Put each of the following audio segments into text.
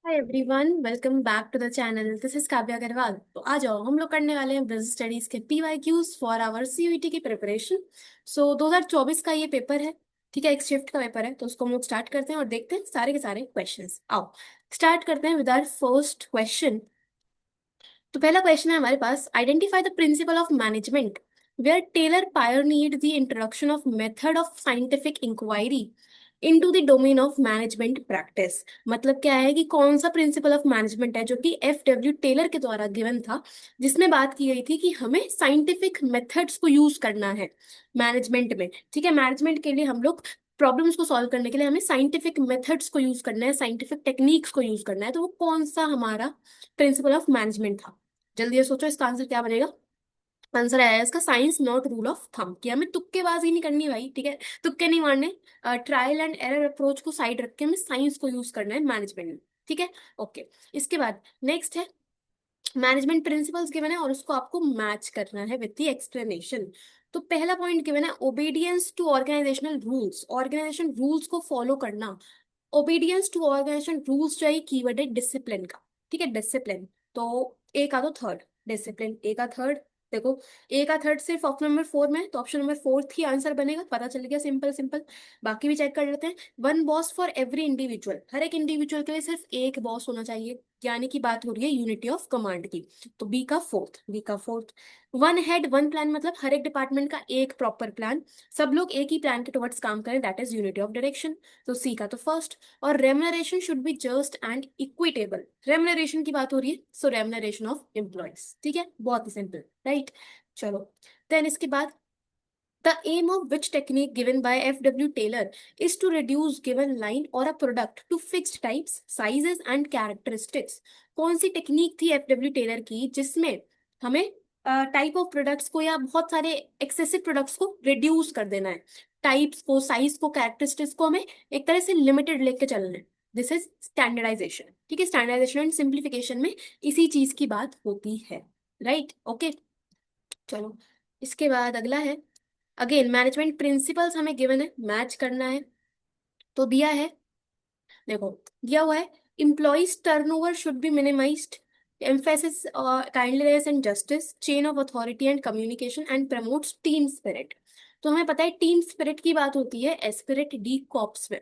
Hi everyone, welcome back to the channel. This is Kavya Agarwal. तो आ जाओ, हम लोग करने वाले हैं बिजनेस स्टडीज के पीवाईक्यूज फॉर आवर सीयूईटी की प्रिपरेशन। 2024 का ये पेपर है। ठीक है, एक शिफ्ट का पेपर है, तो उसको हम लोग स्टार्ट करते हैं और देखते हैं सारे के सारे क्वेश्चंस। आओ स्टार्ट करते हैं विद आवर फर्स्ट क्वेश्चन। तो पहला क्वेश्चन है हमारे पास, identify the principle of management where Taylor pioneered the introduction of method of scientific inquiry into the domain of management practice. मतलब क्या है कि कौन सा प्रिंसिपल ऑफ मैनेजमेंट है जो कि F.W. टेलर के द्वारा गिवन था, जिसमें बात की गई थी कि हमें साइंटिफिक मेथड्स को यूज करना है मैनेजमेंट में। ठीक है, मैनेजमेंट के लिए हम लोग प्रॉब्लम्स को सॉल्व करने के लिए हमें साइंटिफिक मेथड्स को यूज करना है, साइंटिफिक टेक्निक्स को यूज करना है। तो वो कौन सा हमारा प्रिंसिपल ऑफ मैनेजमेंट था? जल्दी से सोचो, इसका आंसर क्या बनेगा। आंसर आया है इसका, science not rule of thumb. कि हमें तुक्केबाजी नहीं करनी भाई, ठीक है, तुक्के नहीं मारने। ट्रायल एंड एरर अप्रोच को साइड रख के हमें साइंस को यूज करना है मैनेजमेंट में। ठीक है, ओके। इसके बाद नेक्स्ट है, मैनेजमेंट प्रिंसिपल्स गिवन है और उसको आपको मैच करना है विद द एक्सप्लेनेशन। तो पहला पॉइंट गिवन है, obedience to organisational rules, organisation rules को फॉलो करना। ओबीडियंस टू ऑर्गेनाइजेशन रूल्स जो है कीवर्ड है डिसिप्लिन का। ठीक है, डिसिप्लिन। तो ए का तो थर्ड, डिसिप्लिन ए का थर्ड। देखो, ए का थर्ड सिर्फ ऑप्शन नंबर 4 में है, तो ऑप्शन नंबर 4 ही आंसर बनेगा। पता चल गया, सिंपल सिंपल। बाकी भी चेक कर लेते हैं। One boss for every individual, हर एक इंडिविजुअल के लिए सिर्फ एक बॉस होना चाहिए, यानी कि बात हो रही है यूनिटी ऑफ कमांड की। तो बी का fourth. One head one plan, मतलब हर एक डिपार्टमेंट का एक प्रॉपर प्लान, सब लोग एक ही प्लान के टुवर्ड्स काम करें, that is unity of direction. तो सी का तो फर्स्ट। और remuneration should be just and equitable, remuneration की बात हो रही है, सो रेमुनरेशन ऑफ एम्प्लॉयज। ठीक है, बहुत ही सिंपल, राइट। चलो, देन इसके बाद, the aim of which technique given by F.W. Taylor is to reduce given line or a product to fixed types, sizes and characteristics। कौन सी टेक्निक थी F.W. टेलर की जिसमें हमें टाइप ऑफ प्रोडक्ट्स को या बहुत सारे एक्सेसिव प्रोडक्ट्स को रिड्यूस कर देना है, टाइप्स को, साइज को, कैरेक्टरिस्टिक्स को हमें एक तरह से लिमिटेड लेके चलना है। This is standardisation. ठीक है, स्टैंडर्डाइजेशन एंड सिंप्लीफिकेशन में इसी चीज की बात होती है, राइट, ओके। चलो, इसके बाद अगला है, अगेन मैनेजमेंट प्रिंसिपल्स हमें गिवन है, मैच करना है। तो दिया है, देखो, दिया हुआ है, employees turnover should be minimized, emphasis kindliness and justice, chain of authority and communication and promotes team spirit. तो हमें पता है टीम स्पिरिट की बात होती है एस्पिरिट डी कॉप्स में,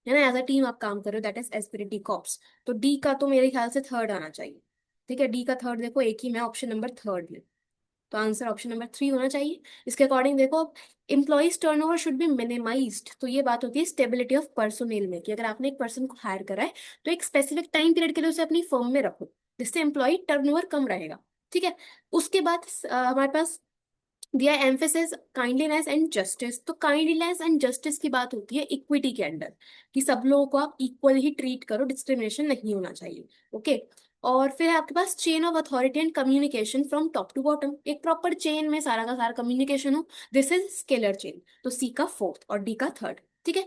है ना, एज अ टीम आप काम कर रहे हो, that is Spirit D cops. तो डी का तो मेरे ख्याल से थर्ड आना चाहिए। ठीक है, डी का थर्ड, देखो एक ही में ऑप्शन नंबर थर्ड में, तो आंसर ऑप्शन नंबर 3 होना चाहिए। इसके अकॉर्डिंग देखो, employees turnover should be minimised, तो ये बात होती है स्टेबिलिटी ऑफ पर्सोनेल में, कि अगर आपने एक पर्सन को हायर करा है तो एक स्पेसिफिक टाइम पीरियड के लिए उसे अपनी फर्म में रखो, जिससे एम्प्लॉय टर्नओवर कम रहेगा। ठीक है, उसके बाद हमारे पास दिया एम्फेसिस काइंडलीनेस एंड जस्टिस। तो काइंडलीनेस एंड जस्टिस की बात होती है इक्विटी के अंडर, कि सब लोगों को आप इक्वल ही ट्रीट करो, डिस्क्रिमिनेशन नहीं होना चाहिए। ओके, और फिर है आपके पास chain of authority and communication from top to bottom, एक प्रॉपर चेन में सारा का सारा कम्युनिकेशन हो, दिस इज स्केलर चेन। तो सी का फोर्थ और डी का थर्ड। ठीक है,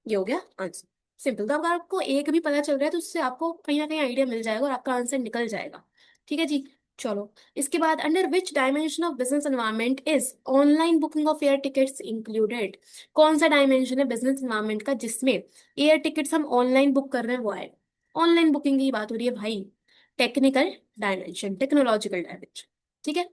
ये हो गया आंसर, सिंपल। तो अगर आपको एक भी पता चल रहा है तो उससे आपको कहीं ना कहीं आइडिया मिल जाएगा और आपका आंसर निकल जाएगा। ठीक है जी। चलो, इसके बाद, under which dimension of business environment is online booking of air tickets included. कौन सा डायमेंशन है बिजनेस एनवायरनमेंट का जिसमें एयर टिकट्स हम ऑनलाइन बुक कर रहे हैं, वो है ऑनलाइन बुकिंग की बात हो रही है भाई। Technical dimension, technological dimension. ठीक है,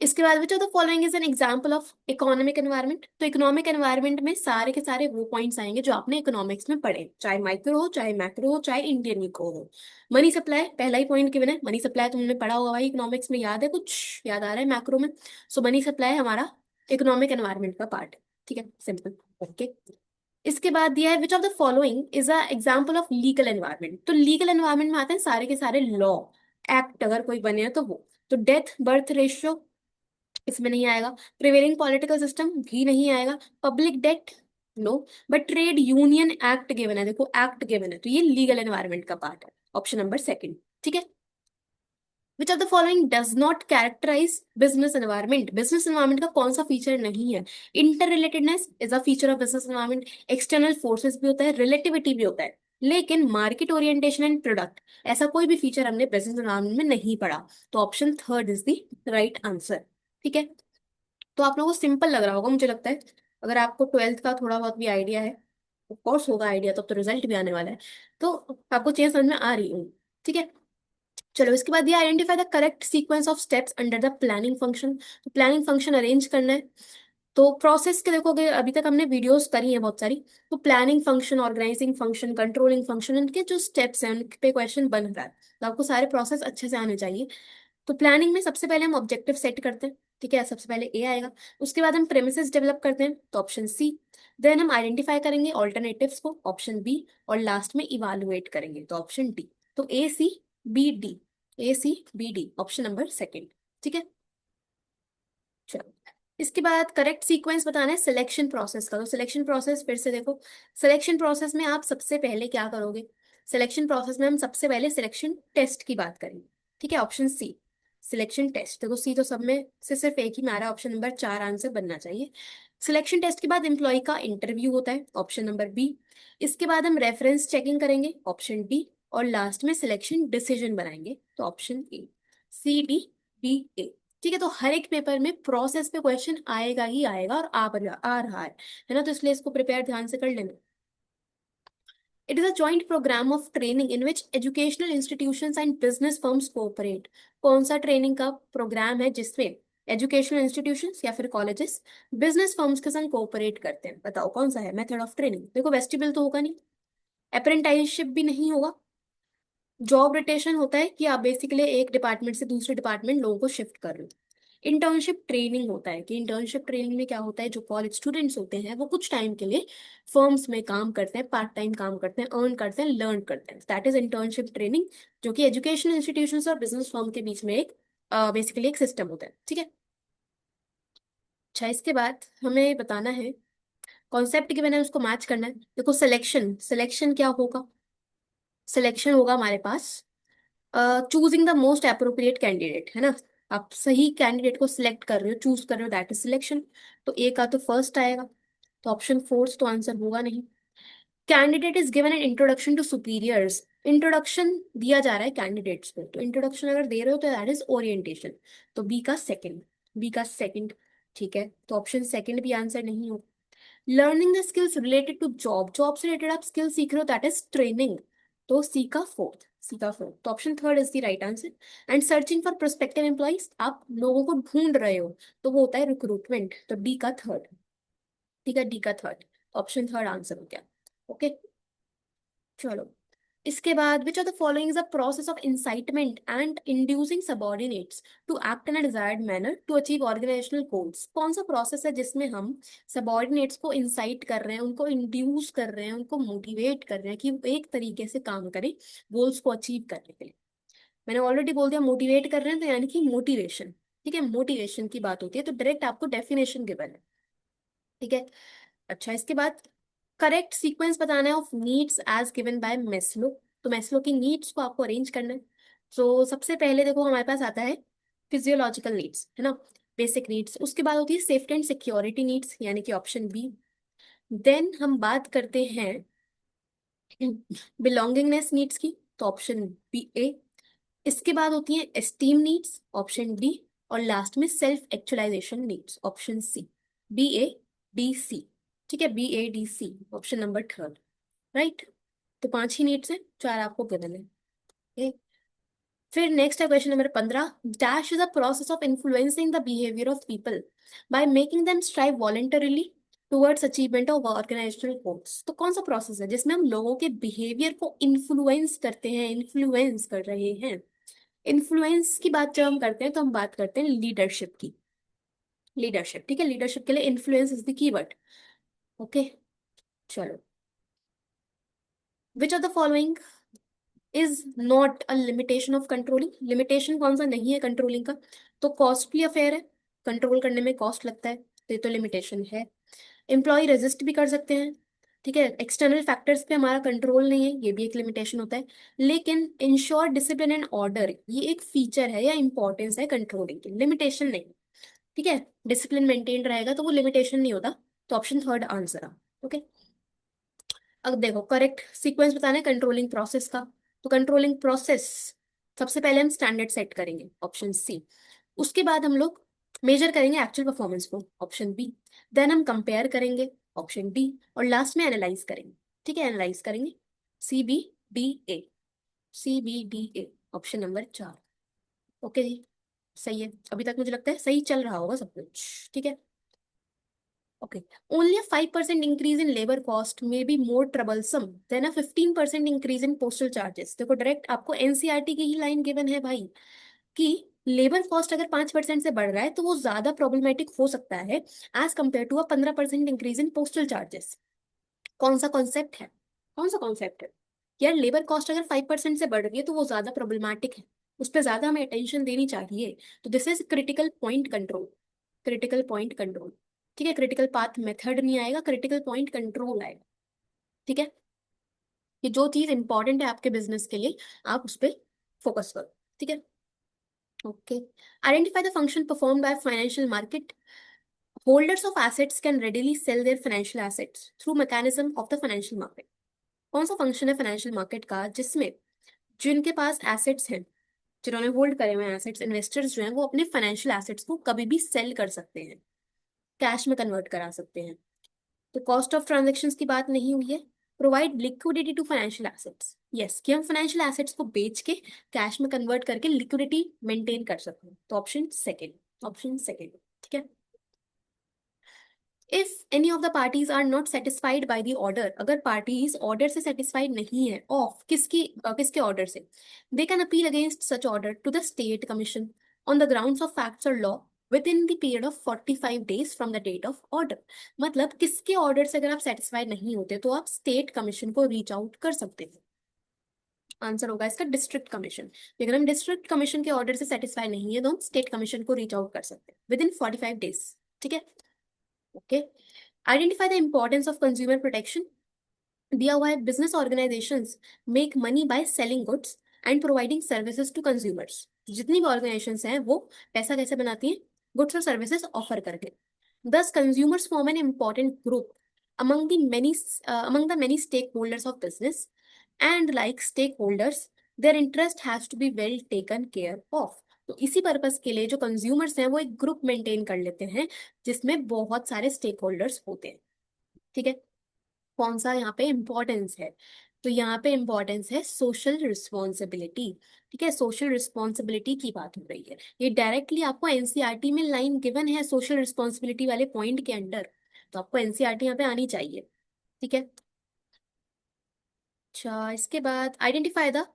इसके बाद which of the following is an example of economic environment. तो इकोनॉमिक एनवायरनमेंट में सारे के सारे वो पॉइंट्स आएंगे जो आपने इकोनॉमिक्स में पढ़े, चाहे माइक्रो हो, चाहे मैक्रो हो, चाहे इंडियन इको हो। मनी सप्लाई पहला ही पॉइंट गिवन है, मनी सप्लाई तुमने पढ़ा होगा भाई इकोनॉमिक्स में, याद है, कुछ याद आ रहा है मैक्रो में? सो मनी सप्लाई हमारा इकोनॉमिक एनवायरनमेंट का पार्ट है। ठीक है, सिंपल, ओके। इसके बाद दिया है, which of the following is a example of legal environment. तो लीगल एनवायरनमेंट में आते हैं सारे के सारे लॉ, एक्ट अगर कोई बने हैं तो वो। तो डेथ बर्थ रेशियो इसमें नहीं आएगा, प्रिवेलिंग पॉलिटिकल सिस्टम भी नहीं आएगा, public debt no, but trade union act given है, देखो एक्ट गिवन है, तो ये लीगल एनवायरनमेंट का पार्ट है, ऑप्शन नंबर सेकंड। ठीक है, which of the following does not characterise business environment. Business environment का कौन सा फीचर नहीं है? Interrelatedness is a feature of business environment, external forces भी होता है, रिलेटिविटी भी होता है, लेकिन मार्केट ओरिएंटेशन एंड प्रोडक्ट, ऐसा कोई भी फीचर हमने बिजनेस एनवायरनमेंट में नहीं पढ़ा। तो option third is the right answer. ठीक है, तो आप लोगों को सिंपल लग रहा होगा मुझे लगता है, अगर आपको ट्वेल्थ का थोड़ा बहुत भी आइडिया है। ऑफ कोर्स होगा आइडिया, तो रिजल्ट भी आने वाला है। तो आपको चीजें समझ में आ रही हूँ, ठीक है। चलो इसके बाद ये identify the correct sequence of steps under the planning function. तो प्लानिंग फंक्शन अरेंज करना है। तो प्रोसेस के देखोगे, अभी तक हमने वीडियोस करी हैं बहुत सारी। तो planning function, organising function, controlling function, इनके जो स्टेप्स हैं उन पे क्वेश्चन बन रहा है, तो आपको सारे प्रोसेस अच्छे से आने चाहिए। तो प्लानिंग में सबसे पहले हम ऑब्जेक्टिव सेट करते हैं, ठीक है, सबसे पहले ए आएगा। उसके बाद हम प्रेमिसेस डेवलप करते हैं, तो ऑप्शन सी। देन हम आइडेंटिफाई करेंगे ऑल्टरनेटिव्स को, ऑप्शन बी। और लास्ट में इवालुएट करेंगे, तो ऑप्शन डी। तो A C B D, A C B D, option number second, ठीक है। चलो इसके बाद करेक्ट सीक्वेंस बताना है सिलेक्शन प्रोसेस का। तो सिलेक्शन प्रोसेस फिर से देखो, सिलेक्शन प्रोसेस में आप सबसे पहले क्या करोगे? सिलेक्शन प्रोसेस में हम सबसे पहले सिलेक्शन टेस्ट की बात करेंगे, ठीक है, ऑप्शन सी। सिलेक्शन टेस्ट, देखो सी तो सब में से सिर्फ एक ही में आ रहा है, ऑप्शन नंबर चार आंसर बनना चाहिए। सिलेक्शन टेस्ट के बाद एम्प्लॉय का इंटरव्यू होता है, ऑप्शन नंबर बी। इसके बाद हम रेफरेंस चेकिंग करेंगे, ऑप्शन डी। और लास्ट में सिलेक्शन डिसीजन बनाएंगे, तो option A. C D B A, ठीक है। तो हर एक पेपर में प्रोसेस पे क्वेश्चन आएगा ही आएगा, और आ रहा है ना, तो इसलिए इसको प्रिपेयर ध्यान से कर लेना। It is a joint programme of training in which educational institutions and business firms cooperate. कौन सा ट्रेनिंग का प्रोग्राम है जिसमें एजुकेशनल इंस्टीट्यूशंस या फिर कॉलेजेस बिजनेस फर्म्स के संग कोऑपरेट करते हैं? बताओ कौन सा है मेथड ऑफ ट्रेनिंग। देखो वेस्टिबल तो होगा नहीं, अप्रेंटाइजशिप भी नहीं होगा, जॉब रोटेशन होता है कि आप बेसिकली एक डिपार्टमेंट से दूसरे डिपार्टमेंट लोगों को शिफ्ट कर रहे हो। इंटर्नशिप ट्रेनिंग होता है कि इंटर्नशिप ट्रेनिंग में क्या होता है, जो कॉलेज स्टूडेंट्स होते हैं वो कुछ टाइम के लिए फर्म्स में काम करते हैं, पार्ट टाइम काम करते हैं, अर्न करते हैं, लर्न करते हैं, दैट इज इंटर्नशिप ट्रेनिंग, जो कि एजुकेशन इंस्टीट्यूशंस और बिजनेस फर्म के बीच में एक बेसिकली एक सिस्टम होता है, ठीक है। अच्छा इसके बाद हमें बताना है कॉन्सेप्ट के बिना उसको मैच करना है। देखो सिलेक्शन, सिलेक्शन क्या होगा? सिलेक्शन होगा हमारे पास choosing the most appropriate candidate, है ना। आप सही कैंडिडेट को सिलेक्ट कर रहे हो, चूज कर रहे हो, दैट इज सिलेक्शन। तो ए का तो फर्स्ट आएगा, तो ऑप्शन फोर्थ तो आंसर होगा नहीं। Candidate is given an introduction to superiors, introduction दिया जा रहा है कैंडिडेट्स को, तो इंट्रोडक्शन अगर दे रहे हो तो दैट इज ओरिएंटेशन। तो बी का सेकंड, बी का सेकंड, ठीक है, तो ऑप्शन सेकंड भी आंसर नहीं हो। Learning the skills related to job, job से रिलेटेड आप स्किल सीख रहे हो, दैट इज ट्रेनिंग। तो सी का फोर्थ, सी का फोर्थ, तो option third is the right answer. And searching for prospective employees, आप लोगों को ढूंढ रहे हो, तो वो होता है रिक्रूटमेंट, तो डी का थर्ड, ठीक है, डी का थर्ड, ऑप्शन थर्ड आंसर हो गया। ओके चलो इसके बाद which of the following is a process of incitement and inducing subordinates to act in a desired manner to achieve organisational goals. कौन सा प्रोसेस है जिसमें हम सबॉर्डिनेट्स को इंसाइट कर रहे हैं, उनको इंड्यूस कर रहे हैं, उनको मोटिवेट कर रहे हैं कि वो एक तरीके से काम करें गोल्स को अचीव करने के लिए? मैंने ऑलरेडी बोल दिया मोटिवेट कर रहे हैं, तो यानी कि मोटिवेशन, ठीक है, मोटिवेशन की बात होती है, तो डायरेक्ट आपको डेफिनेशन गिवन है, ठीक है। अच्छा इसके बाद करेक्ट सीक्वेंस बताना है of needs as given by Maslow. तो मेस्लो की नीड्स को आपको अरेंज करना है। तो सबसे पहले देखो हमारे पास आता है फिजियोलॉजिकल नीड्स, है ना, बेसिक नीड्स। उसके बाद होती है सेफ्टी एंड सिक्योरिटी नीड्स, यानी कि ऑप्शन बी। देन हम बात करते हैं बिलोंगिंगनेस नीड्स की, तो ऑप्शन बी ए। इसके बाद होती है एस्टीम नीड्स, ऑप्शन डी। और लास्ट में self actualisation needs, option C. B A D C, ठीक है, B A D C, option number third, right. तो पांच ही नीड्स हैं, चार आपको गिवन है। Okay? फिर नेक्स्ट है question number 15। Dash is a process of influencing the behaviour of people by making them strive voluntarily towards achievement of organisational goals. तो कौन सा प्रोसेस है जिसमें हम लोगों के बिहेवियर को इन्फ्लुएंस करते हैं, इन्फ्लुएंस कर रहे हैं? इन्फ्लुएंस की बात जब हम करते हैं तो हम बात करते हैं लीडरशिप की, लीडरशिप, ठीक है, लीडरशिप के लिए influence is the keyword. Okay चलो which of the following is not a limitation of controlling, limitation कौन सा नहीं है कंट्रोलिंग का? तो कॉस्टली अफेयर है, कंट्रोल करने में कॉस्ट लगता है, तो ये तो लिमिटेशन है। एम्प्लॉय रेजिस्ट भी कर सकते हैं, ठीक है, एक्सटर्नल फैक्टर्स पे हमारा कंट्रोल नहीं है, ये भी एक लिमिटेशन होता है। लेकिन इंश्योर डिसिप्लिन एंड ऑर्डर, ये एक फीचर है या इंपॉर्टेंस है कंट्रोलिंग की, लिमिटेशन नहीं, ठीक है। डिसिप्लिन मेंटेन रहेगा तो वो लिमिटेशन नहीं होता, तो ऑप्शन थर्ड आंसर है। ओके अब देखो करेक्ट सीक्वेंस बताना है कंट्रोलिंग प्रोसेस का। तो कंट्रोलिंग प्रोसेस सबसे पहले हम स्टैंडर्ड सेट करेंगे, ऑप्शन सी। उसके बाद हम लोग मेजर करेंगे एक्चुअल परफॉर्मेंस को, ऑप्शन बी। देन हम कंपेयर करेंगे, ऑप्शन डी। और लास्ट में एनालाइज करेंगे, ठीक है, एनालाइज करेंगे। CBDA, CBDA option number 4। Okay जी, सही है। अभी तक मुझे लगता है सही चल रहा होगा सब कुछ, ठीक है। Okay, only a 5% increase in labor cost may be more troublesome than a 15% increase in postal charges। देखो डायरेक्ट आपको एनसीईआरटी की ही लाइन गिवन है भाई, कि लेबर कॉस्ट अगर 5% से बढ़ रहा है तो वो ज्यादा प्रॉब्लमेटिक हो सकता है as compare to a 15% increase in postal charges. कौन सा कॉन्सेप्ट है, कौन सा कॉन्सेप्ट है? यार लेबर कॉस्ट अगर 5% से बढ़ रही है तो वो ज्यादा प्रॉब्लमैटिक है, उस पर ज्यादा हमें अटेंशन देनी चाहिए। तो this is critical point control, critical point control. ठीक है, क्रिटिकल पाथ मेथड नहीं आएगा, क्रिटिकल पॉइंट कंट्रोल आएगा। ठीक है, कि जो चीज इंपॉर्टेंट है आपके बिजनेस के लिए आप उस पर फोकस करो। ठीक है, okay. Identify the function perform by financial market. Holders of assets can readily sell their financial assets through mechanism of the financial market. कौन सा फंक्शन है फाइनेंशियल मार्केट का जिसमें जिनके पास एसेट्स हैं, जिन्होंने होल्ड करे हुए एसेट्स, इन्वेस्टर्स जो हैं वो अपने फाइनेंशियल एसेट्स को कभी भी सेल कर सकते हैं, कैश में कन्वर्ट करा सकते हैं। तो कॉस्ट ऑफ ट्रांजेक्शन्स की बात नहीं हुई है। Provide liquidity to financial assets, yes, कि हम फाइनेंशियल एसेट्स को बेच के कैश में कन्वर्ट करके लिक्विडिटी मेंटेन कर सकते हैं। तो ऑप्शन सेकेंड, ऑप्शन सेकेंड। ठीक है। If any of the parties are not satisfied by the order, अगर पार्टीज ऑर्डर से सेटिस्फाइड नहीं है, ऑफ किसके ऑर्डर से, they can appeal against such order to the state commission on the grounds of facts और law within the period of 45 days from the date of order. मतलब किसके order से अगर आप सेटिस्फाइड नहीं होते तो आप स्टेट कमीशन को रीच आउट कर सकते हैं। आंसर होगा इसका डिस्ट्रिक्ट कमीशन। अगर हम डिस्ट्रिक्ट कमीशन के ऑर्डर से सेटिस्फाई नहीं है तो हम स्टेट कमीशन को रीच आउट कर सकते हैं विद इन 45 डेज। ठीक है, okay. Identify the importance of consumer protection. दिया हुआ है business organisations make money by selling goods and providing services to consumers. जितनी भी ऑर्गेनाइजेशंस हैं वो पैसा कैसे बनाती हैं, गुड्स और सर्विसेज ऑफर करके। दस consumers form an important group among the many among the many stakeholders of business, and like stakeholders their interest has to be well taken care of। तो इसी पर्पस के लिए जो कंज्यूमर्स हैं वो एक ग्रुप मेंटेन कर लेते हैं जिसमें बहुत सारे स्टेक होल्डर्स होते हैं। ठीक है, कौन सा यहाँ पे इम्पोर्टेंस है, तो यहाँ पे इम्पोर्टेंस है सोशल रिस्पॉन्सिबिलिटी। ठीक है, सोशल रिस्पॉन्सिबिलिटी की बात हो रही है, ये डायरेक्टली आपको एनसीईआरटी में लाइन गिवन है सोशल रिस्पॉन्सिबिलिटी वाले पॉइंट के अंडर, तो आपको एनसीईआरटी यहाँ पे आनी चाहिए। ठीक है, अच्छा इसके बाद आइडेंटिफाई द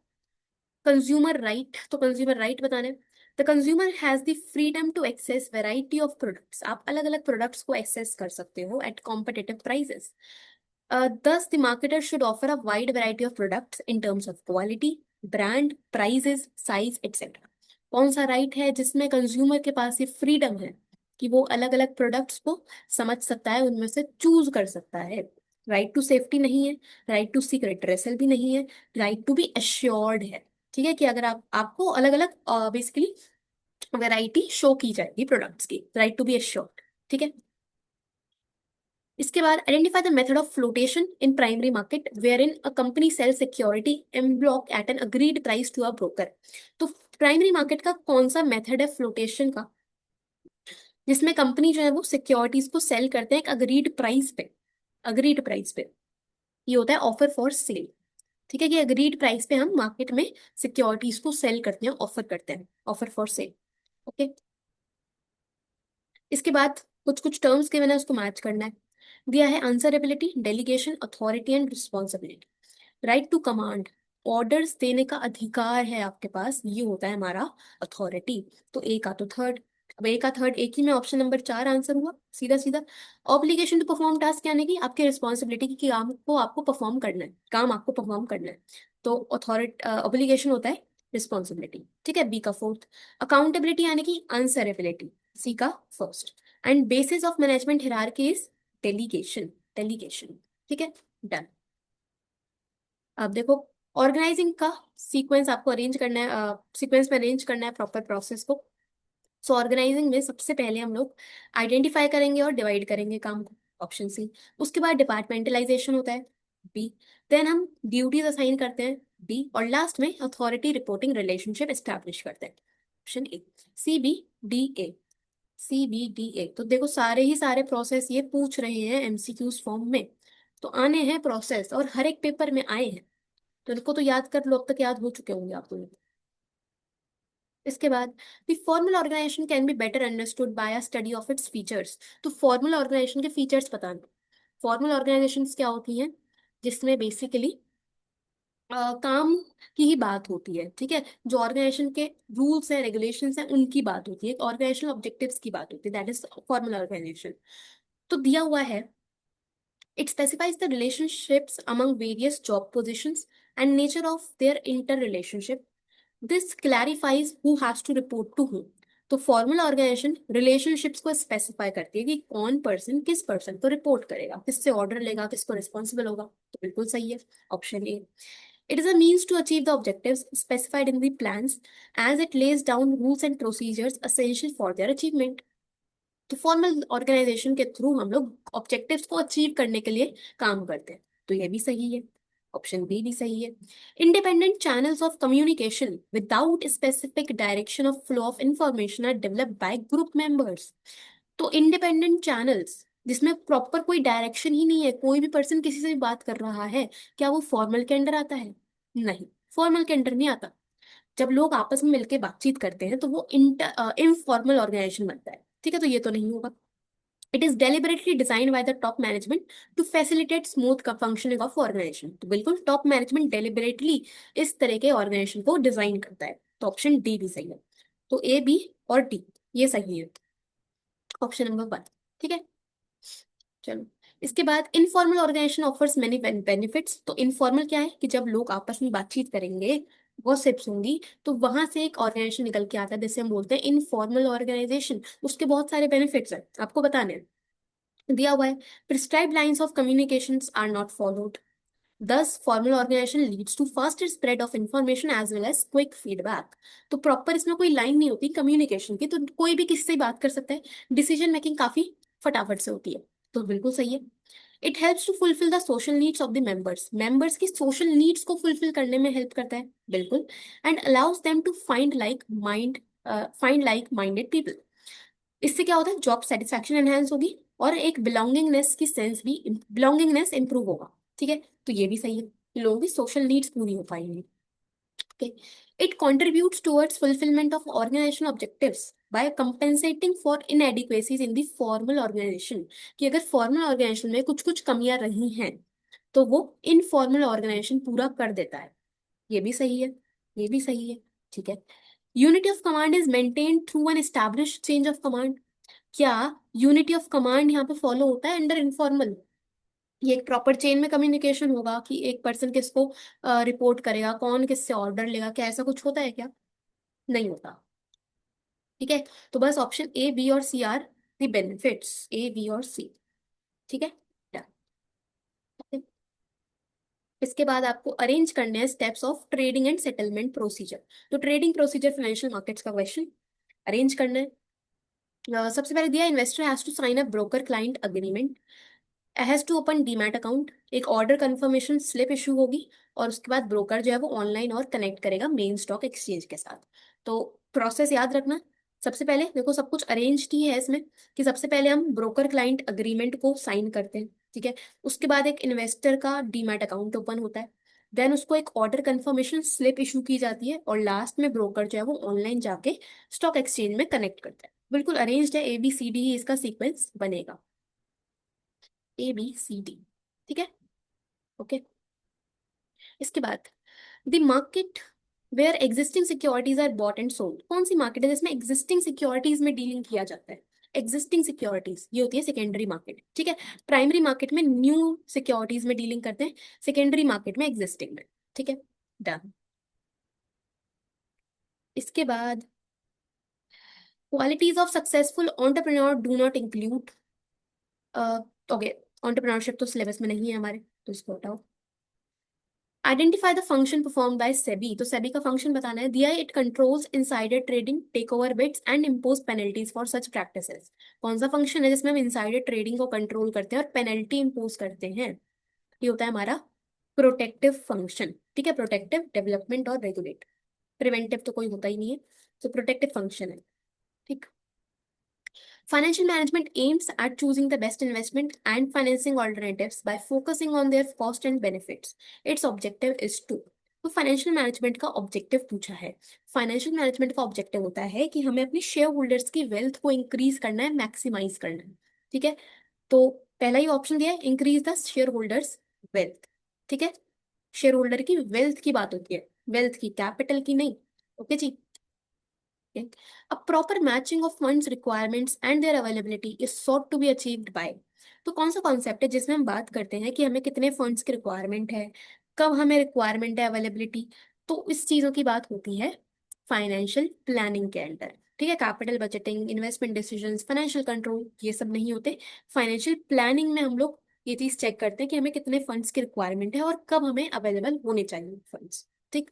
कंज्यूमर राइट। तो कंज्यूमर राइट बताने, the consumer has the freedom to access variety of products. आप अलग अलग प्रोडक्ट्स को एक्सेस कर सकते हो at competitive prices. Thus, the marketer should offer a wide variety of products in terms of quality, brand, prices, size, etc. कौन सा right है जिसमें कंज्यूमर के पास ये फ्रीडम है कि वो अलग अलग प्रोडक्ट्स को समझ सकता है, उनमें से चूज कर सकता है। राइट टू सेफ्टी नहीं है, राइट टू सीक रिट्रेसल भी नहीं है, राइट टू बी अश्योर्ड है। ठीक है, कि अगर आपको अलग अलग बेसिकली वैरायटी शो की जाएगी प्रोडक्ट्स की, राइट टू बी अश्योर्ड। ठीक है, इसके बाद identify the method of flotation in primary market wherein a company sell security en bloc at an agreed price to a broker. तो primary market का कौन सा मेथड है फ्लोटेशन का जिसमें कंपनी जो है वो सिक्योरिटीज को सेल करते हैं एक अग्रीड प्राइस पे, अग्रीड प्राइस पे। ये होता है ऑफर फॉर सेल। ठीक है, कि अग्रीड प्राइस पे हम मार्केट में सिक्योरिटीज को सेल करते हैं, ऑफर करते हैं, ऑफर फॉर सेल। ओके, इसके बाद कुछ कुछ टर्म्स के मैंने उसको मैच करना है। दिया है answerability, delegation, authority and responsibility. Right to command, orders देने का अधिकार है आपके पास, ये होता है हमारा अथॉरिटी। तो ए का तो थर्ड, अब ए का थर्ड एक ही में ऑप्शन नंबर 4 आंसर हुआ सीधा सीधा। ऑब्लिगेशन टू परफॉर्म टास्क, यानी कि आपकी रिस्पॉन्सिबिलिटी की काम को आपको परफॉर्म करना है, काम आपको परफॉर्म करना है। तो अथॉरिटी ऑब्लिगेशन होता है रिस्पॉन्सिबिलिटी। ठीक है, बी का फोर्थ। अकाउंटेबिलिटी यानी कि आंसरेबिलिटी, सी का first. And bases of management hierarchy is delegation, delegation. ठीक है, डन। अब देखो ऑर्गेनाइजिंग का सीक्वेंस आपको अरेंज करना है, सीक्वेंस में अरेंज करना है प्रॉपर प्रोसेस को। सो ऑर्गेनाइजिंग में सबसे पहले हम लोग आइडेंटिफाई करेंगे और डिवाइड करेंगे काम को, ऑप्शन सी। उसके बाद डिपार्टमेंटलाइजेशन होता है, बी। देन हम ड्यूटीज असाइन करते हैं, डी। और लास्ट में अथॉरिटी रिपोर्टिंग रिलेशनशिप एस्टैब्लिश करते हैं, ऑप्शन ए। CBDA, CBDA। तो देखो सारे ही सारे प्रोसेस ये पूछ रहे हैं MCQs फॉर्म में, तो आने हैं प्रोसेस और हर एक पेपर में आए हैं, तो इनको तो याद कर लो, अब तक याद हो चुके होंगे आपको ये। इसके बाद the formal organisation can be better understood by a study of its features. तो फॉर्मल ऑर्गेनाइजेशन के फीचर्स बताना। फॉर्मल ऑर्गेनाइजेशंस क्या होती हैं, जिसमें बेसिकली काम की ही बात होती है, ठीक है। जो ऑर्गेनाइजेशन के रूल्स हैं, रेगुलेशंस हैं, उनकी बात होती है, ऑर्गेनाइजेशनल ऑब्जेक्टिव्स की बात होती है, दैट इज फॉर्मल ऑर्गेनाइजेशन। तो दिया हुआ है, it specifies the relationships among various job positions and nature of their interrelationship. This clarifies who has to report to whom. तो फॉर्मल ऑर्गेनाइजेशन रिलेशनशिप्स को स्पेसिफाई करती है कि कौन पर्सन किस पर्सन को रिपोर्ट करेगा, किससे ऑर्डर लेगा, किसको रिस्पॉन्सिबल होगा। तो बिल्कुल सही है option A. It is a means to achieve the objectives specified in the plans as it lays down rules and procedures essential for their achievement. तो फॉर्मल ऑर्गेनाइजेशन के थ्रू हम लोग ऑब्जेक्टिव्स को अचीव करने के लिए काम करते हैं। तो ये भी सही है, ऑप्शन बी भी सही है। Independent channels of communication without specific direction of flow of information are developed by group members. तो इंडिपेंडेंट चैनल्स जिसमें प्रॉपर कोई डायरेक्शन ही नहीं है, कोई भी पर्सन किसी से भी बात कर रहा है, क्या वो फॉर्मल के अंडर आता है? नहीं, फॉर्मल के अंडर नहीं आता। जब लोग आपस में मिलकर बातचीत करते हैं तो वो इनफॉर्मल ऑर्गेनाइजेशन बनता है, ठीक है। तो ये तो नहीं होगा। It is deliberately design by the top management to facilitate smooth का फंक्शनिंग ऑफ ऑर्गेनाइजेशन। तो बिल्कुल टॉप मैनेजमेंट डेलिबरेटली इस तरह के ऑर्गेनाइजेशन को डिजाइन करता है। तो ऑप्शन डी भी सही है। तो ए, बी और डी ये सही है, ऑप्शन नंबर वन, ठीक है। चलो, इसके बाद informal organisation offers many benefits. तो इनफॉर्मल क्या है कि जब लोग आपस में बातचीत करेंगे, गॉसिप्स होंगी, तो वहां से एक ऑर्गेनाइजेशन निकल के आता है, जैसे हम बोलते हैं इनफॉर्मल ऑर्गेनाइजेशन। उसके बहुत सारे बेनिफिट्स हैं, आपको बताने हैं। दिया हुआ है, prescribed lines of communications are not followed, thus formal organization leads to faster spread of information as well as quick feedback। तो प्रॉपर इसमें कोई लाइन नहीं होती कम्युनिकेशन की, तो कोई भी किससे बात कर सकता है, डिसीजन मेकिंग काफी फटाफट से होती है। तो बिल्कुल सही है। It helps to fulfil the social needs of the members, members की सोशल नीड्स को फुलफिल करने में हेल्प करता है, बिल्कुल। And allows them to find like minded people. इससे क्या होता है, जॉब सेटिस्फैक्शन एनहेंस होगी और एक बिलोंगिंगनेस की सेंस भी, बिलोंगिंगनेस इंप्रूव होगा, ठीक है। तो ये भी सही है, लोगों की सोशल नीड्स पूरी हो पाएंगी। Okay, it contributes towards fulfillment of organization objectives by compensating for inadequacies in the formal organization। कि अगर फॉर्मल ऑर्गेनाइजेशन में कुछ कुछ कमियां रही हैं तो वो इनफॉर्मल ऑर्गेनाइजेशन पूरा कर देता है। ये भी सही है, ये भी सही है, ठीक है। Unity of command is maintained through an established change of command. क्या यूनिटी ऑफ कमांड यहाँ पे फॉलो होता है अंडर इनफॉर्मल? ये एक प्रॉपर चेन में कम्युनिकेशन होगा कि एक पर्सन किसको रिपोर्ट करेगा, कौन किससे ऑर्डर लेगा, क्या ऐसा कुछ होता है क्या? नहीं होता, ठीक है। तो बस ऑप्शन ए, बी और C are the benefits, A, B और सी, ठीक है। Done। इसके बाद आपको अरेंज करने हैं steps of trading and settlement procedure. तो ट्रेडिंग प्रोसीजर फाइनेंशियल मार्केट्स का क्वेश्चन अरेंज करना है। सबसे पहले दिया, investor has to sign a broker client agreement, has to open demat account, एक ऑर्डर कंफर्मेशन स्लिप इशू होगी, और उसके बाद ब्रोकर जो है वो ऑनलाइन और कनेक्ट करेगा मेन स्टॉक एक्सचेंज के साथ। तो प्रोसेस याद रखना। सबसे पहले देखो, सब कुछ अरेंज्ड ही है इसमें, कि सबसे पहले हम ब्रोकर क्लाइंट अग्रीमेंट को साइन करते हैं, ठीक है। उसके बाद एक इन्वेस्टर का डीमैट अकाउंट ओपन होता है, देन उसको एक ऑर्डर कंफर्मेशन स्लिप इशू की जाती है, और लास्ट में ब्रोकर जो है वो ऑनलाइन जाके स्टॉक एक्सचेंज में कनेक्ट करता है। बिल्कुल अरेंज्ड है, ABCD ही इसका सीक्वेंस बनेगा, ABCD, ठीक है। ओके, इसके बाद the market where existing securities are bought and sold. कौन सी मार्केट है जिसमें एग्जिस्टिंग सिक्योरिटीज में डीलिंग किया जाता है? एग्जिस्टिंग सिक्योरिटीज ये होती है सेकेंडरी मार्केट, ठीक है। प्राइमरी मार्केट में न्यू सिक्योरिटीज में डीलिंग करते हैं, सेकेंडरी मार्केट में एग्जिस्टिंग में, ठीक है। डन। इसके बाद qualities of successful entrepreneur do not include, okay, entrepreneurship तो सिलेबस में नहीं है हमारे, तो इसको हटाओ। Identify the function perform by SEBI. तो सेबी का फंक्शन बताना है, दिया it controls insider trading, take over bids and impose penalties for such practices. कौन सा फंक्शन है जिसमें हम इनसाइडर ट्रेडिंग को कंट्रोल करते हैं और पेनल्टी इम्पोज करते हैं? ये होता है हमारा प्रोटेक्टिव फंक्शन, ठीक है। प्रोटेक्टिव, डेवलपमेंट और रेगुलेट, प्रिवेंटिव तो कोई होता ही नहीं है, तो प्रोटेक्टिव फंक्शन है, ठीक। Financial management aims at choosing the best investment and financing alternatives by focusing on their cost and benefits. Its objective is to, तो फाइनेंशियल मैनेजमेंट का ऑब्जेक्टिव पूछा है। फाइनेंशियल मैनेजमेंट का ऑब्जेक्टिव होता है कि हमें अपने शेयर होल्डर्स की वेल्थ को इंक्रीज करना है, मैक्सिमाइज करना है। ठीक है, तो पहला ही ऑप्शन दिया है, increase the share holders wealth. ठीक है, शेयर होल्डर की वेल्थ की बात होती है, वेल्थ की, कैपिटल की नहीं। ओके जी। Okay. A proper matching of funds requirements and their availability is sought to be achieved by, तो कौन सा कॉन्सेप्ट है जिसमें हम बात करते हैं कि हमें कितने फंड्स की रिक्वायरमेंट है, कब हमें रिक्वायरमेंट है, अवेलेबिलिटी। तो इस चीजों की बात होती है फाइनेंशियल प्लानिंग के अंदर। ठीक है, capital budgeting, investment decisions, financial control, ये सब नहीं होते। फाइनेंशियल प्लानिंग में हम लोग ये चीज चेक करते हैं कि हमें कितने फंड्स की रिक्वायरमेंट है और कब हमें अवेलेबल होने चाहिए फंड्स। ठीक।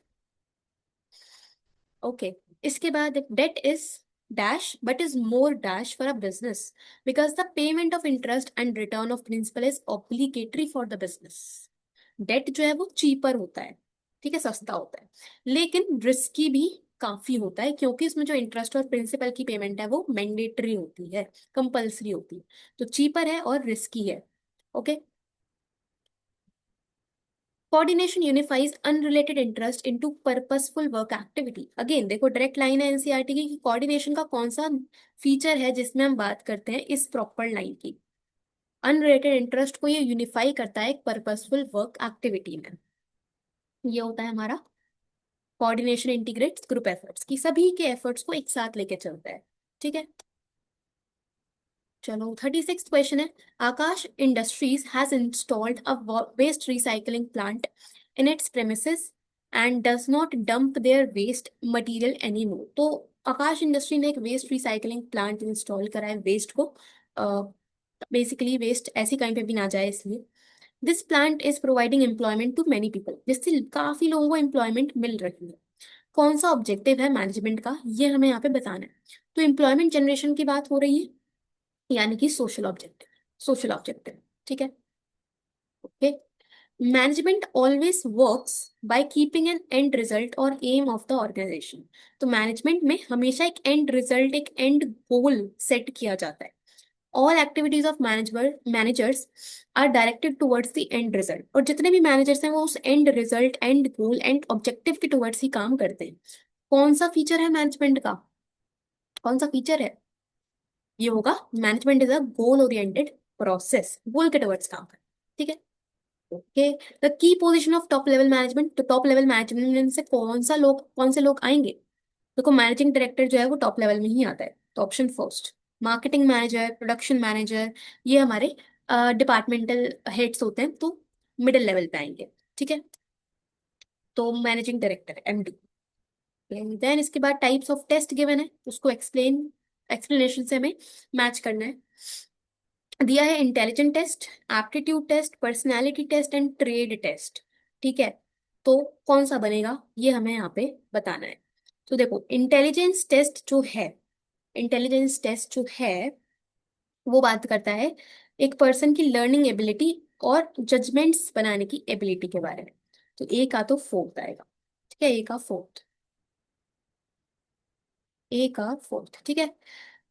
ओके, इसके बाद debt is dash but is more dash for a business because the payment of interest and return of principal is obligatory for the business. Debt जो है वो चीपर होता है, ठीक है, सस्ता होता है, लेकिन रिस्की भी काफी होता है क्योंकि इसमें जो इंटरेस्ट और प्रिंसिपल की पेमेंट है वो मैंडेटरी होती है, कंपल्सरी होती है। तो चीपर है और रिस्की है। Okay. Coordination unifies unrelated interest into purposeful work activity. Again देखो, डायरेक्ट लाइन है एनसीईआरटी की, कोऑर्डिनेशन का कौन सा फीचर है जिसमें हम बात करते हैं इस प्रॉपर लाइन की। अनरिलेटेड इंटरेस्ट को ये यूनिफाई करता है एक पर्पसफुल वर्क एक्टिविटी में। ये होता है हमारा कोऑर्डिनेशन, इंटीग्रेट्स ग्रुप एफर्ट्स की, सभी के एफर्ट्स को एक साथ लेके चलता है। ठीक है, चलो 36 क्वेश्चन है। Aakash industries has installed a waste recycling plant in its premises and does not dump their waste material any more. तो आकाश इंडस्ट्री ने एक वेस्ट रिसाइकलिंग प्लांट इंस्टॉल करा है, वेस्ट को, बेसिकली वेस्ट ऐसी कहीं पे भी ना जाए इसलिए। This plant is providing employment to many people, जिससे काफी लोगों को एम्प्लॉयमेंट मिल रही है। कौन सा ऑब्जेक्टिव है मैनेजमेंट का, ये हमें यहाँ पे बताना है। तो एम्प्लॉयमेंट जनरेशन की बात हो रही है, यानी कि सोशल ऑब्जेक्टिव, सोशल ऑब्जेक्टिव। ठीक है, okay. Management always works by keeping an end result और एम ऑफ द ऑर्गेनाइजेशन। तो मैनेजमेंट में हमेशा एक एंड रिजल्ट, एक एंड गोल सेट किया जाता है। All activities of managers are directed towards the end result, और जितने भी मैनेजर्स हैं वो उस end result, end goal, end objective के टुवर्ड्स ही काम करते हैं। कौन सा फीचर है मैनेजमेंट का, कौन सा फीचर है, ये होगा management is a goal oriented process, goal के टुवर्ड्स काम कर। ठीक है, okay. The key position of top level management, तो टॉप लेवल मैनेजमेंट से कौन से लोग आएंगे। देखो, मैनेजिंग डायरेक्टर जो है वो टॉप लेवल में ही आता है, तो option first. Marketing manager, production manager, ये हमारे डिपार्टमेंटल हेड्स होते हैं, तो मिडिल लेवल पे आएंगे। ठीक है, तो मैनेजिंग डायरेक्टर, एमडी। देन इसके बाद टाइप्स ऑफ टेस्ट गिवन है, उसको एक्सप्लेनेशन से हमें मैच करना है। दिया है intelligent test, aptitude test, personality test and trade test. ठीक है, तो कौन सा बनेगा ये हमें यहाँ पे बताना है। तो देखो, इंटेलिजेंस टेस्ट जो है वो बात करता है एक पर्सन की लर्निंग एबिलिटी और जजमेंट्स बनाने की एबिलिटी के बारे में। तो ए का तो फोर्थ आएगा। ठीक है, ए का फोर्थ, ए का फोर्थ। ठीक है।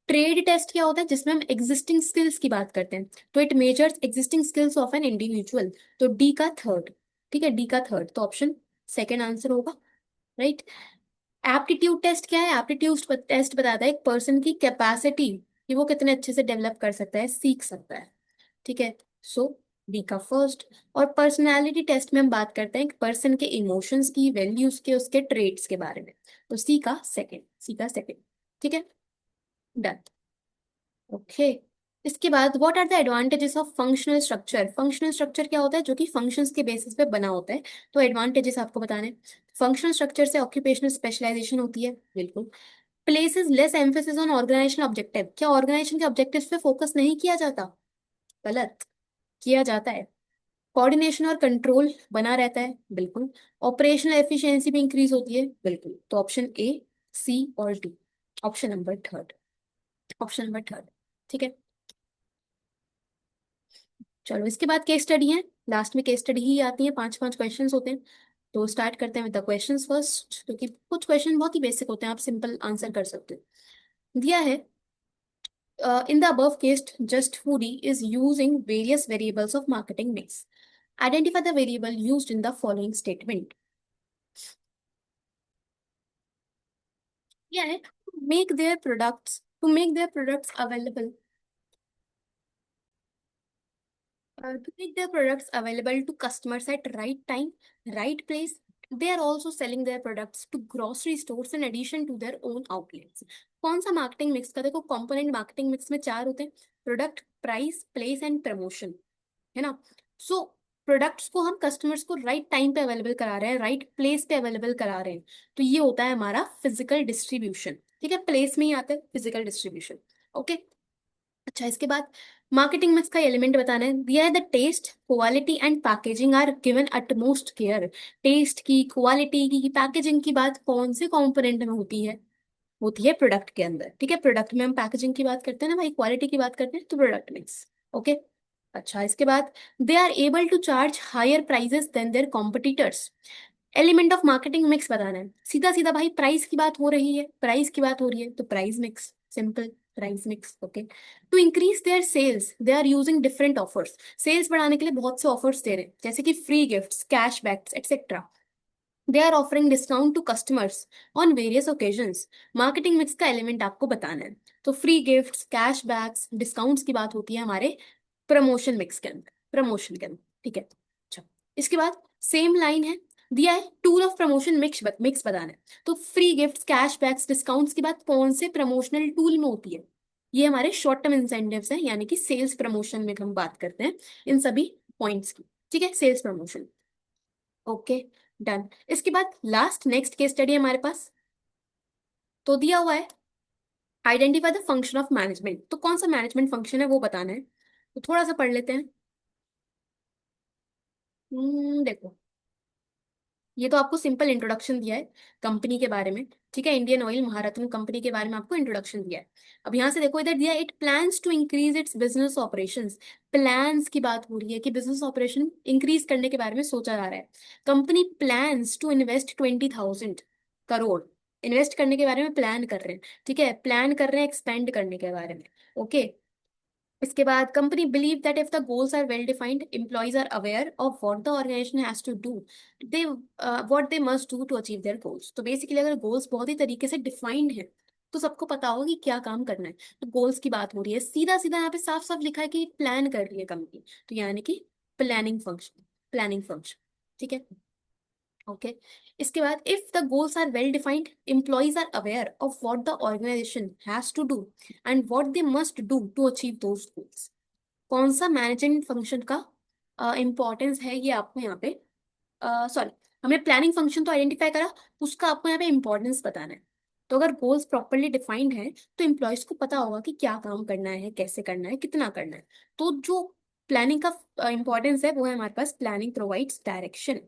ट्रेड टेस्ट क्या होता है, जिसमें हम एग्जिस्टिंग स्किल्स की बात करते हैं, तो it measures existing skills of an individual. तो डी का थर्ड। ठीक है, डी का थर्ड, तो ऑप्शन सेकेंड आंसर होगा, राइट। एप्टीट्यूड टेस्ट क्या है, एप्टीट्यूड टेस्ट बताता है एक पर्सन की कैपेसिटी कि वो कितने अच्छे से डेवलप कर सकता है, सीख सकता है। ठीक है, सो बी का फर्स्ट। और पर्सनालिटी टेस्ट में हम बात करते हैं एक पर्सन के इमोशंस की, वैल्यूज के, उसके ट्रेड्स के बारे में, तो सी का सेकेंड, सी का सेकेंड। ठीक है, डन। ओके, इसके बाद what are the advantages of functional structure. Functional structure क्या होता है, जो कि फंक्शंस के बेसिस पे बना होता है। तो एडवांटेजेस आपको बताने, फंक्शनल स्ट्रक्चर से ऑक्यूपेशनल स्पेशलाइजेशन होती है, बिल्कुल। Places less emphasis on organisation objective, क्या ऑर्गेनाइजेशन के ऑब्जेक्टिव्स पे फोकस नहीं किया जाता, गलत, किया जाता है। कोऑर्डिनेशन और कंट्रोल बना रहता है, बिल्कुल। ऑपरेशनल एफिशिएंसी भी इंक्रीज होती है, बिल्कुल। तो ऑप्शन ए, सी और D, option number third, option number third. ठीक है, चलो इसके बाद केस स्टडी है, लास्ट में केस स्टडी ही आती है, पांच पांच क्वेश्चंस होते हैं। तो स्टार्ट करते हैं विद द क्वेश्चंस फर्स्ट, क्योंकि कुछ क्वेश्चन बहुत ही बेसिक होते हैं, आप सिंपल आंसर कर सकते हो। दिया है In the above case, Just Foodie is using various variables of marketing mix. Identify the variable used in the following statement. Yeah, to make their products available to make their products available to customers at right time, right place. They are also selling their products to grocery stores in addition to their own outlets. कौन सा marketing mix का देखो, component marketing mix में चार होते हैं: product, price, place and promotion, है ना। सो प्रोडक्ट्स को हम कस्टमर्स को राइट टाइम पे अवेलेबल करा रहे हैं, राइट प्लेस पे अवेलेबल करा रहे हैं, तो ये होता है हमारा फिजिकल डिस्ट्रीब्यूशन। ठीक है, प्लेस में ही आता है फिजिकल डिस्ट्रीब्यूशन। ओके, अच्छा, इसके बाद मार्केटिंग मिक्स का एलिमेंट बताना है, दिया है the taste, quality and packaging are given utmost care. Taste की, क्वालिटी की, पैकेजिंग की बात कौन से कंपोनेंट में होती है? होती है प्रोडक्ट के अंदर। ठीक है, प्रोडक्ट में हम पैकेजिंग की बात करते हैं ना भाई, क्वालिटी की बात करते हैं तो प्रोडक्ट मिक्स। ओके, अच्छा, इसके बाद they are able to charge higher prices than their competitors. Element of marketing mix बताना है, सीधा सीधा भाई, प्राइस की बात हो रही है, प्राइस की बात हो रही है तो price mix, simple, price mix. Okay, to increase their sales they are using different offers. Sales बढ़ाने के लिए बहुत से ऑफर्स दे रहे हैं, जैसे कि free gifts, cashbacks et cetera. They are offering discount to customers on various occasions. Marketing mix का एलिमेंट आपको बताना है, तो फ्री गिफ्ट्स, कैशबैक्स, डिस्काउंट्स की बात होती है हमारे प्रमोशन मिक्स के अंदर, प्रमोशन के अंदर। ठीक है, अच्छा, इसके बाद सेम लाइन है, दिया है tool of promotion mix mix बताना है, तो फ्री गिफ्ट्स, कैशबैक्स, डिस्काउंट्स की बात कौन से प्रमोशनल टूल में होती है? ये हमारे शॉर्ट टर्म इंसेंटिव्स हैं, यानी कि सेल्स प्रमोशन में हम बात करते हैं इन सभी पॉइंट्स की। ठीक है, सेल्स प्रमोशन। Okay, done. इसके बाद लास्ट नेक्स्ट केस स्टडी हमारे पास तो दिया हुआ है, identify the function of management. तो कौन सा मैनेजमेंट फंक्शन है वो बताना है, तो थोड़ा सा पढ़ लेते हैं। देखो, ये तो आपको सिंपल इंट्रोडक्शन दिया है कंपनी के बारे में। ठीक है, इंडियन ऑयल महारत्न कंपनी के बारे में आपको इंट्रोडक्शन दिया है। अब यहाँ से देखो, इधर दिया it plans to increase its business operations. Plans की बात हो रही है कि बिजनेस ऑपरेशन इंक्रीज करने के बारे में सोचा जा रहा है। Company plans to invest 20,000 crore, invest करने के बारे में प्लान कर रहे हैं। ठीक है, प्लान कर रहे हैं एक्सपेंड करने के बारे में। ओके, इसके बाद company believe that if the goals are well defined, employees are aware of what the organisation has to do, they what they must do to achieve their goals. तो बेसिकली अगर goals बहुत ही तरीके से defined है तो सबको पता होगा कि क्या काम करना है। तो गोल्स की बात हो रही है, सीधा सीधा यहाँ पे साफ साफ लिखा है कि प्लान कर रही है कंपनी, तो यानी कि प्लानिंग फंक्शन, प्लानिंग फंक्शन। ठीक है, ओके, इसके बाद if the goals are well defined, employees are aware of what the organisation has to do and what they must do to achieve those goals. कौन सा management function का importance है ये आपको यहाँ पे, सॉरी, हमने प्लानिंग फंक्शन तो आइडेंटिफाई करा, उसका आपको यहाँ पे इंपॉर्टेंस बताना है। तो अगर गोल्स प्रॉपरली डिफाइंड है तो एम्प्लॉयज को पता होगा कि क्या काम करना है, कैसे करना है, कितना करना है। तो जो प्लानिंग का इंपॉर्टेंस है वो है हमारे पास, प्लानिंग प्रोवाइड्स डायरेक्शन।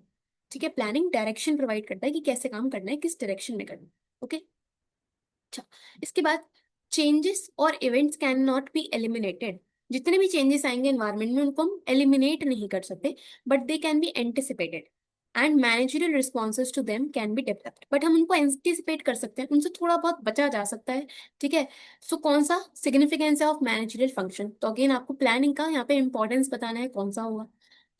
ठीक है, प्लानिंग डायरेक्शन प्रोवाइड करता है कि कैसे काम करना है, किस डायरेक्शन में करना है। ओके, अच्छा, इसके बाद चेंजेस और events can not be eliminated. जितने भी चेंजेस आएंगे एनवायरमेंट में उनको हम एलिमिनेट नहीं कर सकते, but they can be anticipated and managerial responses to them can be developed. But हम उनको एंटिसिपेट कर सकते हैं, उनसे थोड़ा बहुत बचा जा सकता है। ठीक है, सो कौन सा सिग्निफिकेंस है ऑफ मैनेजरियल फंक्शन, तो अगेन आपको प्लानिंग का यहाँ पे इंपॉर्टेंस बताना है कौन सा होगा।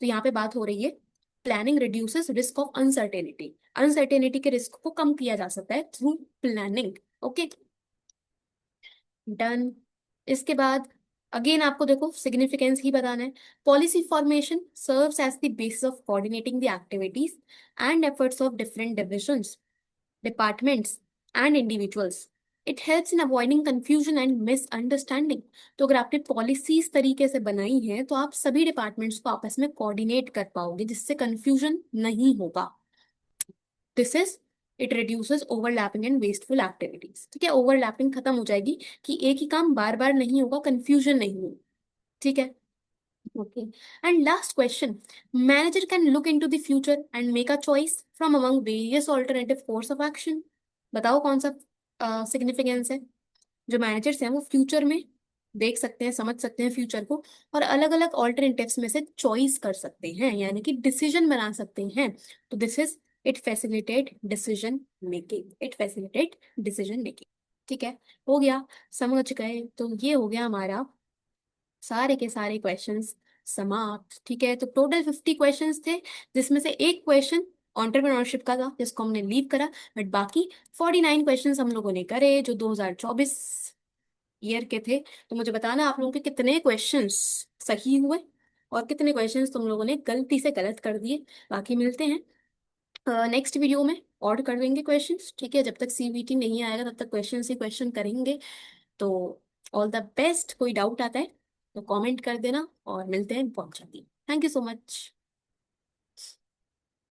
तो यहाँ पे बात हो रही है, planning reduces risk of uncertainty. Uncertainty के रिस्क को कम किया जा सकता है थ्रू प्लानिंग। Okay, done. इसके बाद अगेन आपको देखो सिग्निफिकेंस ही बताना है, policy formation serves as the basis of coordinating the activities and efforts of different divisions, departments and individuals. It helps in avoiding confusion and misunderstanding. तो अगर आपने पॉलिसीज तरीके से बनाई हैं तो आप सभी डिपार्टमेंट्स को आपस में कोऑर्डिनेट कर पाओगे, जिससे कंफ्यूजन नहीं होगा। This is, it reduces overlapping and wasteful activities. ठीक है, ओवरलैपिंग खत्म हो जाएगी कि एक ही काम बार बार नहीं होगा, कंफ्यूजन नहीं होगी। ठीक है, okay, and last question, manager can look into the future and make a choice from among various alternative course of action. बताओ कौन सा सिग्निफिकेंस है? जो मैनेजर्स हैं वो फ्यूचर में देख सकते हैं, समझ सकते हैं फ्यूचर को, और अलग अलग ऑल्टरनेटिव्स में से चॉइस कर सकते हैं, यानी कि डिसीजन बना सकते हैं। तो this is, it facilitate decision making, it facilitate decision making. ठीक है, हो गया, समझ गए। तो ये हो गया हमारा सारे के सारे क्वेश्चंस समाप्त। ठीक है, तो टोटल 50 क्वेश्चंस थे, जिसमें से एक क्वेश्चन एंटरप्रेन्योरशिप का था जिसको हमने लीव करा, बट बाकी 49 क्वेश्चंस हम लोगों ने करे जो 2024 ईयर के थे। तो मुझे बताना आप लोगों के कितने क्वेश्चंस सही हुए और कितने क्वेश्चंस तुम लोगों ने गलती से गलत कर दिए। बाकी मिलते हैं नेक्स्ट वीडियो में, और कर देंगे क्वेश्चंस। ठीक है, जब तक सीबीटी नहीं आएगा तब तक क्वेश्चन ही क्वेश्चन करेंगे। तो ऑल द बेस्ट। कोई डाउट आता है तो कमेंट कर देना, और मिलते हैं बहुत जल्दी। Thank you so much.